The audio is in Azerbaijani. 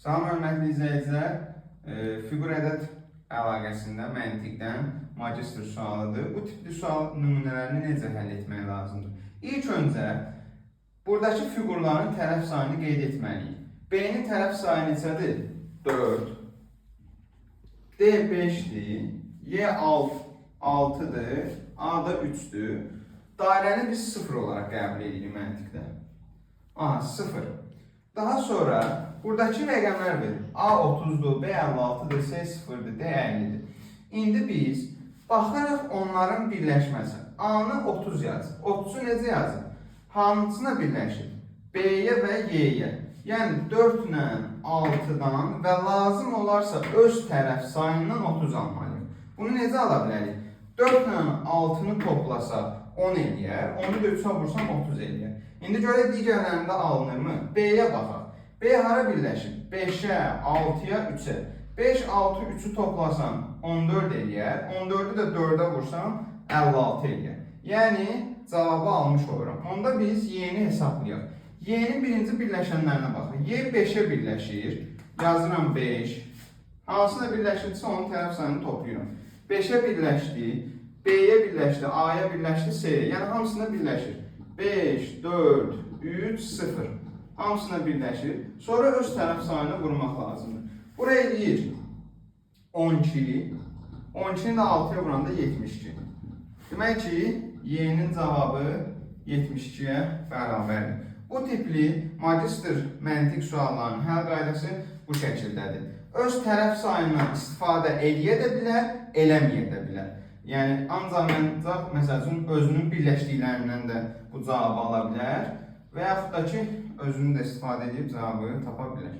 Salam hörmətli izləyicilər, fiqur ədəd əlaqəsində məntiqdən magistr sualıdır. Bu tipli sual nümunələrini necə həll etmək lazımdır? İlk öncə, buradakı fiqurların tərəf sayını qeyd etməliyik. B-nin tərəf sayı neçədir? 4. D 5-dir. Y 6-dır. A da 3-dür. Dairəni biz 0 olaraq qəbul edirik məntiqdə. A 0. Daha sonra buradakı rəqəmlər verir. A 30-dur, B 56-dır, C 0-dır, D 50-dir. İndi biz baxaraq onların birləşməsi. A-nı 30 yazır. 30-u necə yazır? Hansına birləşir? B-yə və Y-yə. Yəni 4 ilə 6-dan və lazım olarsa öz tərəf sayından 30 almalıyıq. Bunu necə ala bilərik? 4 ilə 6-nı toplasaq 10 eləyər, onu da 3-ə vursam 30 eləyər. İndi görək digərlərində alınırmı? B-yə baxaq. B hara birləşir? 5-ə, 6-ya, 3-ə. 5, 6, 3-ü toplasam 14 eləyər. 14-ü də 4-ə vursam 56 eləyər. Yəni cavabı almış oluram. Onda biz Y-ni hesablayaq. Y-nin birinci birləşənlərinə baxaq. Y 5-ə birləşir. Yazıram 5. Hansına birləşirsə onun tərəf sayını toplayıram. 5-ə birləşdi. B-yə birləşdi. A-ya birləşdi. C-yə. Yəni hamısına birləşir. 5, 4, 3, 0. Hamısına birləşir. Sonra öz tərəf sayını vurmaq lazımdır. Buraya eləyir 12. 12-ni də 6-ya vuranda 72. Demək ki, Y-nin cavabı 72-yə bərabərdir. Bu tipli magistr məntiq suallarının həll qaydası bu şəkildədir. Öz tərəf sayından istifadə eləyə də bilər, eləməyə də bilər. Yəni, ancaq məsəl üçün, özünün birləşdiklərindən də bu cavabı ala bilər və yaxud da ki, özünü də istifadə edib cavabı tapa bilər.